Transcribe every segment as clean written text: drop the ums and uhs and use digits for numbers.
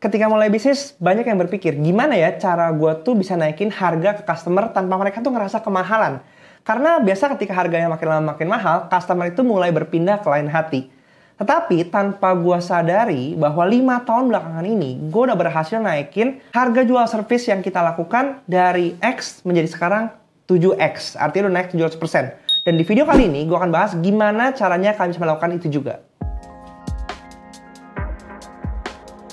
Ketika mulai bisnis, banyak yang berpikir, gimana ya cara gue tuh bisa naikin harga ke customer tanpa mereka tuh ngerasa kemahalan. Karena biasa ketika harganya makin lama makin mahal, customer itu mulai berpindah ke lain hati. Tetapi tanpa gue sadari bahwa 5 tahun belakangan ini, gue udah berhasil naikin harga jual service yang kita lakukan dari X menjadi sekarang 7X. Artinya udah naik 700%. Dan di video kali ini, gue akan bahas gimana caranya kalian bisa melakukan itu juga.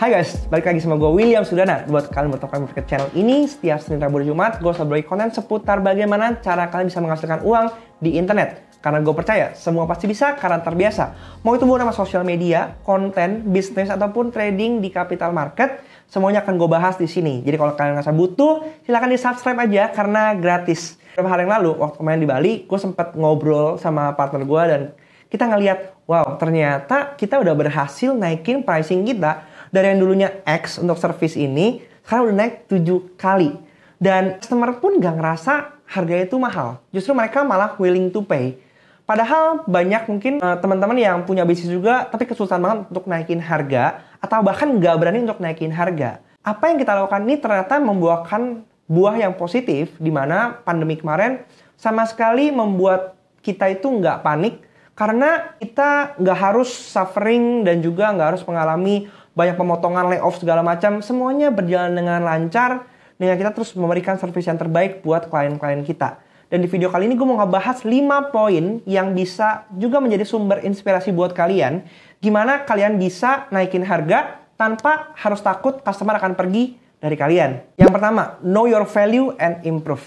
Hai guys, balik lagi sama gue William Sudana. Buat kalian bertemu ke channel ini, setiap Senin, Rabu, dan Jumat, gue selalu bagi konten seputar bagaimana cara kalian bisa menghasilkan uang di internet. Karena gue percaya, semua pasti bisa karena terbiasa. Mau itu bukan nama sosial media, konten, bisnis, ataupun trading di capital market, semuanya akan gue bahas di sini. Jadi kalau kalian ngerasa butuh, silahkan di-subscribe aja karena gratis. Beberapa hari yang lalu, waktu main di Bali, gue sempat ngobrol sama partner gue dan kita ngeliat, wow, ternyata kita udah berhasil naikin pricing kita dari yang dulunya X untuk service ini, sekarang udah naik 7 kali. Dan customer pun gak ngerasa harganya itu mahal. Justru mereka malah willing to pay. Padahal banyak mungkin teman-teman yang punya bisnis juga, tapi kesulitan banget untuk naikin harga, atau bahkan gak berani untuk naikin harga. Apa yang kita lakukan ini ternyata membuahkan buah yang positif, di mana pandemi kemarin sama sekali membuat kita itu gak panik, karena kita gak harus suffering dan juga gak harus mengalami banyak pemotongan, layoff segala macam, semuanya berjalan dengan lancar dengan kita terus memberikan service yang terbaik buat klien-klien kita. Dan di video kali ini gue mau ngebahas 5 poin yang bisa juga menjadi sumber inspirasi buat kalian, gimana kalian bisa naikin harga tanpa harus takut customer akan pergi dari kalian. Yang pertama, know your value and improve.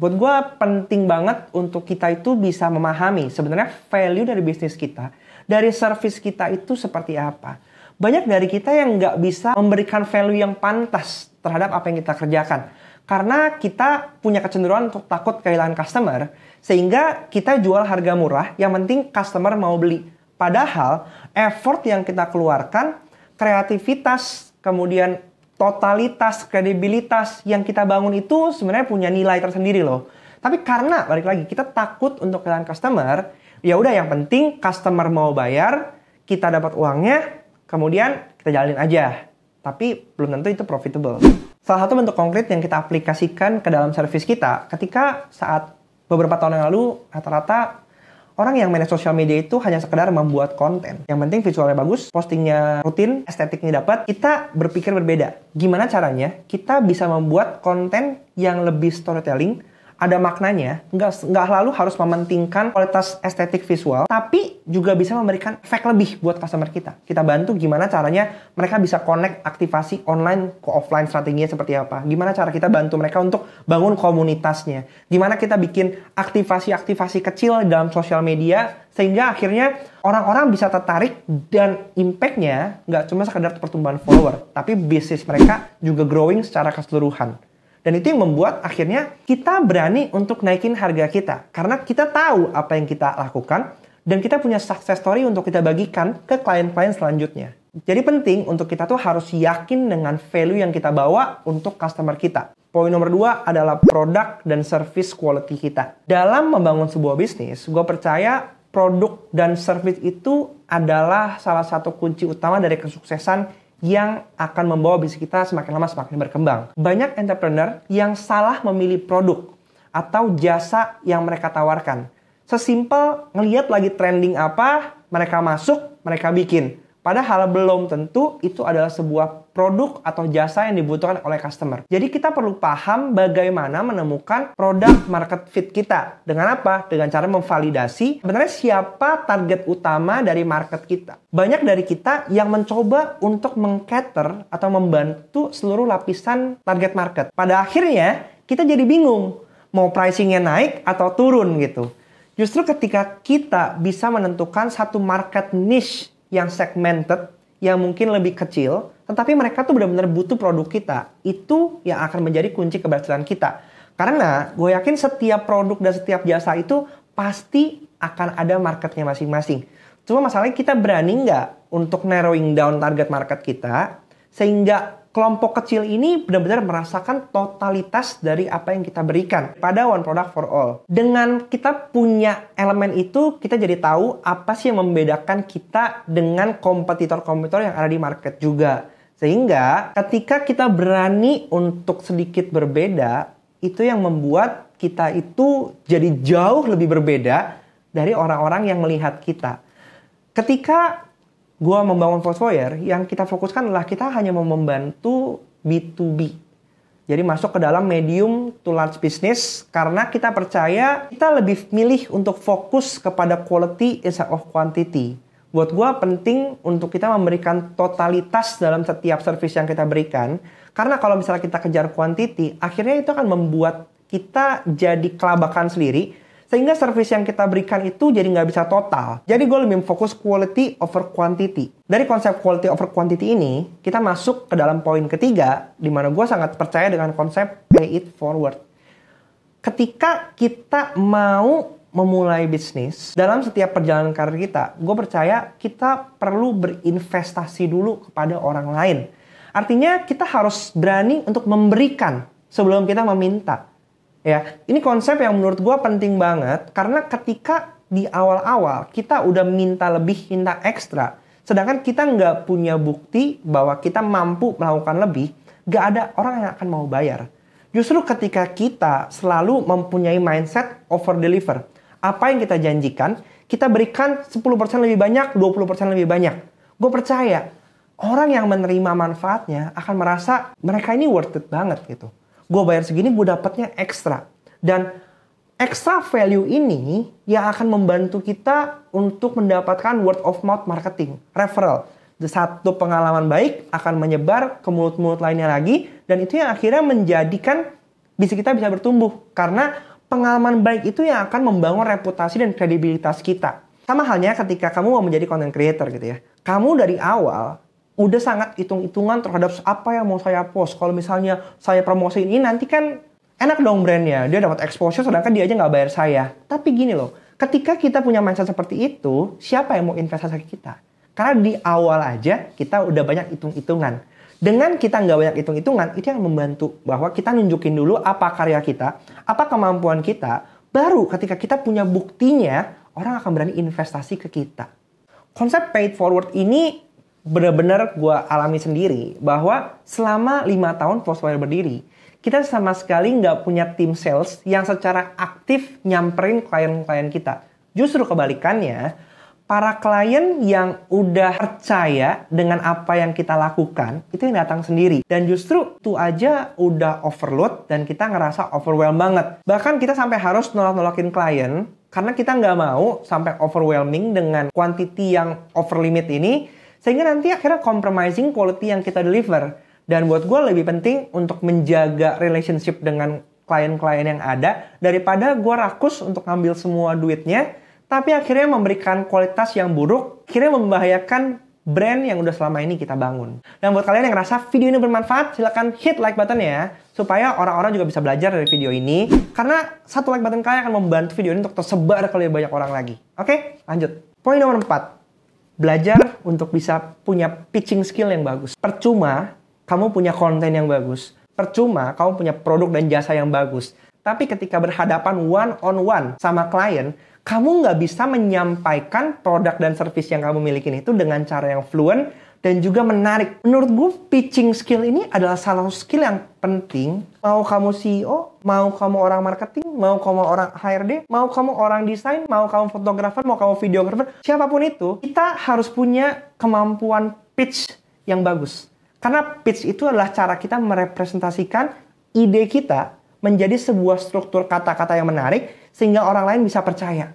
Buat gue penting banget untuk kita itu bisa memahami sebenarnya value dari bisnis kita, dari service kita itu seperti apa. Banyak dari kita yang nggak bisa memberikan value yang pantas terhadap apa yang kita kerjakan. Karena kita punya kecenderungan untuk takut kehilangan customer, sehingga kita jual harga murah, yang penting customer mau beli. Padahal effort yang kita keluarkan, kreativitas, kemudian totalitas, kredibilitas yang kita bangun itu sebenarnya punya nilai tersendiri loh. Tapi karena, balik lagi, kita takut untuk kehilangan customer, ya udah yang penting customer mau bayar, kita dapat uangnya, kemudian kita jalanin aja. Tapi belum tentu itu profitable. Salah satu bentuk konkret yang kita aplikasikan ke dalam service kita, ketika saat beberapa tahun yang lalu, rata-rata orang yang manage sosial media itu hanya sekedar membuat konten. Yang penting visualnya bagus, postingnya rutin, estetiknya dapat. Kita berpikir berbeda. Gimana caranya kita bisa membuat konten yang lebih storytelling, ada maknanya, nggak selalu harus mementingkan kualitas estetik visual, tapi juga bisa memberikan efek lebih buat customer kita. Kita bantu gimana caranya mereka bisa connect aktivasi online ke offline, strateginya seperti apa. Gimana cara kita bantu mereka untuk bangun komunitasnya. Gimana kita bikin aktivasi-aktivasi kecil dalam sosial media, sehingga akhirnya orang-orang bisa tertarik dan impact-nya nggak cuma sekedar pertumbuhan follower, tapi bisnis mereka juga growing secara keseluruhan. Dan itu yang membuat akhirnya kita berani untuk naikin harga kita. Karena kita tahu apa yang kita lakukan dan kita punya success story untuk kita bagikan ke klien-klien selanjutnya. Jadi penting untuk kita tuh harus yakin dengan value yang kita bawa untuk customer kita. Poin nomor 2 adalah produk dan service quality kita. Dalam membangun sebuah bisnis, gue percaya produk dan service itu adalah salah satu kunci utama dari kesuksesan yang akan membawa bisnis kita semakin lama semakin berkembang. Banyak entrepreneur yang salah memilih produk atau jasa yang mereka tawarkan. Sesimpel ngelihat lagi trending apa, mereka masuk, mereka bikin. Padahal belum tentu itu adalah sebuah produk atau jasa yang dibutuhkan oleh customer. Jadi kita perlu paham bagaimana menemukan produk market fit kita. Dengan apa? Dengan cara memvalidasi sebenarnya siapa target utama dari market kita. Banyak dari kita yang mencoba untuk meng-cater atau membantu seluruh lapisan target market. Pada akhirnya kita jadi bingung mau pricingnya naik atau turun gitu. Justru ketika kita bisa menentukan satu market niche yang segmented, yang mungkin lebih kecil, tetapi mereka tuh benar-benar butuh produk kita. Itu yang akan menjadi kunci keberhasilan kita. Karena gue yakin setiap produk dan setiap jasa itu pasti akan ada marketnya masing-masing. Cuma masalahnya kita berani nggak untuk narrowing down target market kita, sehingga kelompok kecil ini benar-benar merasakan totalitas dari apa yang kita berikan pada one product for all. Dengan kita punya elemen itu, kita jadi tahu apa sih yang membedakan kita dengan kompetitor-kompetitor yang ada di market juga. Sehingga ketika kita berani untuk sedikit berbeda, itu yang membuat kita itu jadi jauh lebih berbeda dari orang-orang yang melihat kita. Ketika gue membangun Foursquare, yang kita fokuskan adalah kita hanya mau membantu B2B. Jadi masuk ke dalam medium to large business karena kita percaya kita lebih milih untuk fokus kepada quality instead of quantity. Buat gue penting untuk kita memberikan totalitas dalam setiap service yang kita berikan. Karena kalau misalnya kita kejar quantity, akhirnya itu akan membuat kita jadi kelabakan sendiri. Sehingga service yang kita berikan itu jadi nggak bisa total. Jadi gue lebih fokus quality over quantity. Dari konsep quality over quantity ini, kita masuk ke dalam poin ketiga, di mana gue sangat percaya dengan konsep pay it forward. Ketika kita mau memulai bisnis, dalam setiap perjalanan karir kita, gue percaya kita perlu berinvestasi dulu kepada orang lain. Artinya kita harus berani untuk memberikan sebelum kita meminta. Ya, ini konsep yang menurut gue penting banget karena ketika di awal-awal kita udah minta lebih, minta ekstra, sedangkan kita nggak punya bukti bahwa kita mampu melakukan lebih, nggak ada orang yang akan mau bayar. Justru ketika kita selalu mempunyai mindset over deliver, apa yang kita janjikan, kita berikan 10% lebih banyak, 20% lebih banyak. Gue percaya, orang yang menerima manfaatnya akan merasa mereka ini worth it banget gitu. Gue bayar segini, gue dapatnya ekstra. Dan extra value ini yang akan membantu kita untuk mendapatkan word of mouth marketing, referral. Satu pengalaman baik akan menyebar ke mulut-mulut lainnya lagi, dan itu yang akhirnya menjadikan bisnis kita bisa bertumbuh. Karena pengalaman baik itu yang akan membangun reputasi dan kredibilitas kita. Sama halnya ketika kamu mau menjadi content creator gitu ya. Kamu dari awal udah sangat hitung-hitungan terhadap apa yang mau saya post. Kalau misalnya saya promosiin ini nanti kan enak dong brandnya. Dia dapat exposure sedangkan dia aja nggak bayar saya. Tapi gini loh, ketika kita punya mindset seperti itu, siapa yang mau investasi ke kita? Karena di awal aja kita udah banyak hitung-hitungan. Dengan kita nggak banyak hitung-hitungan, itu yang membantu bahwa kita nunjukin dulu apa karya kita, apa kemampuan kita, baru ketika kita punya buktinya, orang akan berani investasi ke kita. Konsep paid forward ini benar-benar gue alami sendiri, bahwa selama 5 tahun Foursquare berdiri, kita sama sekali nggak punya tim sales yang secara aktif nyamperin klien-klien kita. Justru kebalikannya, para klien yang udah percaya dengan apa yang kita lakukan, itu yang datang sendiri. Dan justru itu aja udah overload dan kita ngerasa overwhelmed banget. Bahkan kita sampai harus nolak-nolakin klien, karena kita nggak mau sampai overwhelming dengan quantity yang over limit ini, sehingga nanti akhirnya compromising quality yang kita deliver. Dan buat gue lebih penting untuk menjaga relationship dengan klien-klien yang ada, daripada gue rakus untuk ngambil semua duitnya, tapi akhirnya memberikan kualitas yang buruk, akhirnya membahayakan brand yang udah selama ini kita bangun. Dan buat kalian yang ngerasa video ini bermanfaat, silahkan hit like button ya, supaya orang-orang juga bisa belajar dari video ini. Karena satu like button kalian akan membantu video ini untuk tersebar ke lebih banyak orang lagi. Oke, lanjut. Poin nomor 4. Belajar untuk bisa punya pitching skill yang bagus. Percuma kamu punya konten yang bagus. Percuma kamu punya produk dan jasa yang bagus. Tapi ketika berhadapan one-on-one sama klien, kamu nggak bisa menyampaikan produk dan service yang kamu miliki itu dengan cara yang fluent dan juga menarik. Menurut gue, pitching skill ini adalah salah satu skill yang penting. Mau kamu CEO, mau kamu orang marketing, mau kamu orang HRD, mau kamu orang desain, mau kamu fotografer, mau kamu videografer, siapapun itu, kita harus punya kemampuan pitch yang bagus. Karena pitch itu adalah cara kita merepresentasikan ide kita menjadi sebuah struktur kata-kata yang menarik, sehingga orang lain bisa percaya.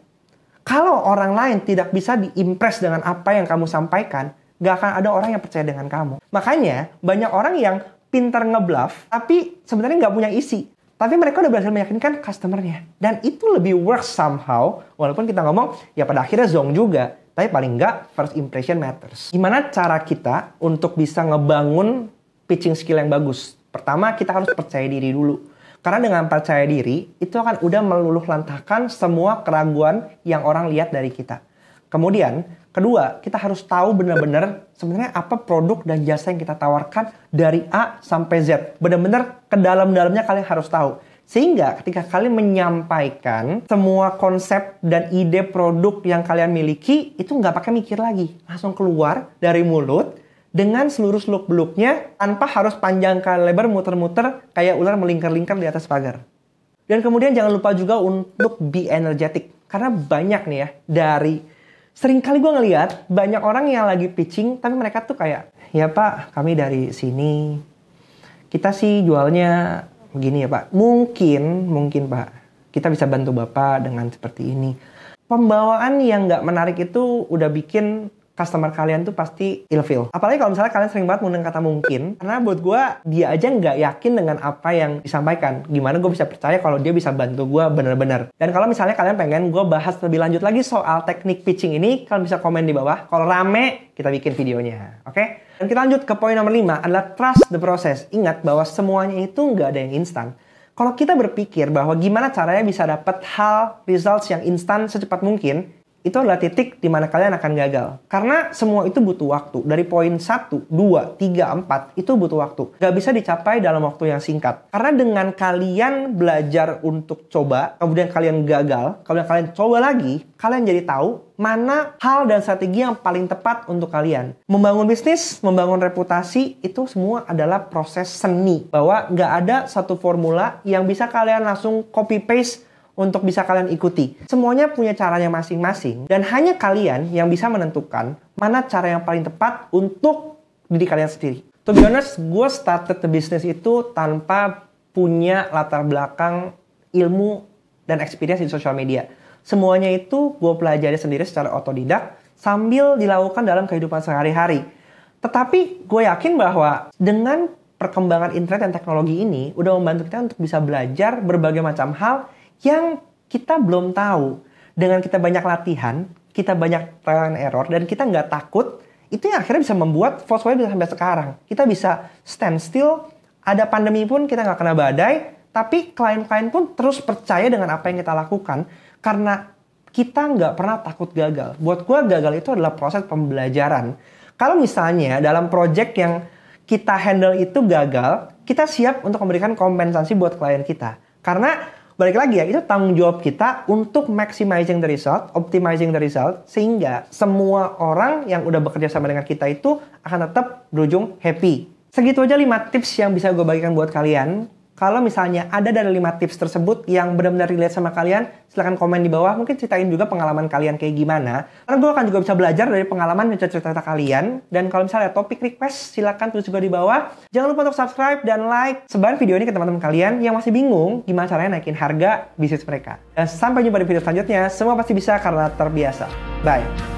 Kalau orang lain tidak bisa diimpress dengan apa yang kamu sampaikan, gak akan ada orang yang percaya dengan kamu. Makanya, banyak orang yang pintar ngebluff, tapi sebenarnya gak punya isi. Tapi mereka udah berhasil meyakinkan customer-nya. Dan itu lebih works somehow, walaupun kita ngomong, ya pada akhirnya zonk juga. Tapi paling nggak, first impression matters. Gimana cara kita untuk bisa ngebangun pitching skill yang bagus? Pertama, kita harus percaya diri dulu. Karena dengan percaya diri, itu akan udah meluluh lantahkan semua keraguan yang orang lihat dari kita. Kemudian, kedua, kita harus tahu benar-benar sebenarnya apa produk dan jasa yang kita tawarkan dari A sampai Z. Benar-benar ke dalam-dalamnya kalian harus tahu. Sehingga ketika kalian menyampaikan semua konsep dan ide produk yang kalian miliki, itu nggak pakai mikir lagi. Langsung keluar dari mulut, dengan seluruh seluk-beluknya tanpa harus panjang kali lebar muter-muter kayak ular melingkar-lingkar di atas pagar. Dan kemudian jangan lupa juga untuk be energetic. Karena banyak nih ya, sering kali gue ngeliat banyak orang yang lagi pitching, tapi mereka tuh kayak, ya Pak, kami dari sini, kita sih jualnya begini ya Pak. Mungkin Pak, kita bisa bantu Bapak dengan seperti ini. Pembawaan yang nggak menarik itu udah bikin customer kalian tuh pasti ilfeel. Apalagi kalau misalnya kalian sering banget menggunakan kata mungkin. Karena buat gue, dia aja nggak yakin dengan apa yang disampaikan. Gimana gue bisa percaya kalau dia bisa bantu gue bener-bener. Dan kalau misalnya kalian pengen gue bahas lebih lanjut lagi soal teknik pitching ini, kalian bisa komen di bawah. Kalau rame, kita bikin videonya. Oke? Dan kita lanjut ke poin nomor 5 adalah trust the process. Ingat bahwa semuanya itu nggak ada yang instan. Kalau kita berpikir bahwa gimana caranya bisa dapat results yang instan secepat mungkin, itu adalah titik di mana kalian akan gagal. Karena semua itu butuh waktu. Dari poin 1, 2, 3, 4, itu butuh waktu. Gak bisa dicapai dalam waktu yang singkat. Karena dengan kalian belajar untuk coba, kemudian kalian gagal, kemudian kalian coba lagi, kalian jadi tahu mana hal dan strategi yang paling tepat untuk kalian. Membangun bisnis, membangun reputasi, itu semua adalah proses seni. Bahwa gak ada satu formula yang bisa kalian langsung copy-paste untuk bisa kalian ikuti. Semuanya punya caranya masing-masing. Dan hanya kalian yang bisa menentukan mana cara yang paling tepat untuk diri kalian sendiri. To be honest, gue started the business itu tanpa punya latar belakang ilmu dan experience di social media. Semuanya itu gue pelajari sendiri secara otodidak sambil dilakukan dalam kehidupan sehari-hari. Tetapi gue yakin bahwa dengan perkembangan internet dan teknologi ini udah membantu kita untuk bisa belajar berbagai macam hal yang kita belum tahu. Dengan kita banyak latihan, kita banyak trial and error, dan kita nggak takut, itu yang akhirnya bisa membuat Volkswagen bisa sampai sekarang. Kita bisa stand still, ada pandemi pun kita nggak kena badai, tapi klien-klien pun terus percaya dengan apa yang kita lakukan, karena kita nggak pernah takut gagal. Buat gue, gagal itu adalah proses pembelajaran. Kalau misalnya dalam project yang kita handle itu gagal, kita siap untuk memberikan kompensasi buat klien kita. Karena balik lagi ya, itu tanggung jawab kita untuk maximizing the result, optimizing the result, sehingga semua orang yang udah bekerja sama dengan kita itu akan tetap berujung happy. Segitu aja 5 tips yang bisa gue bagikan buat kalian. Kalau misalnya ada dari 5 tips tersebut yang benar-benar relate sama kalian, silahkan komen di bawah. Mungkin ceritain juga pengalaman kalian kayak gimana. Karena gue akan juga bisa belajar dari pengalaman dan cerita-cerita kalian. Dan kalau misalnya ada topik request, silahkan tulis juga di bawah. Jangan lupa untuk subscribe dan like. Sebarin video ini ke teman-teman kalian yang masih bingung gimana caranya naikin harga bisnis mereka. Dan sampai jumpa di video selanjutnya. Semua pasti bisa karena terbiasa. Bye.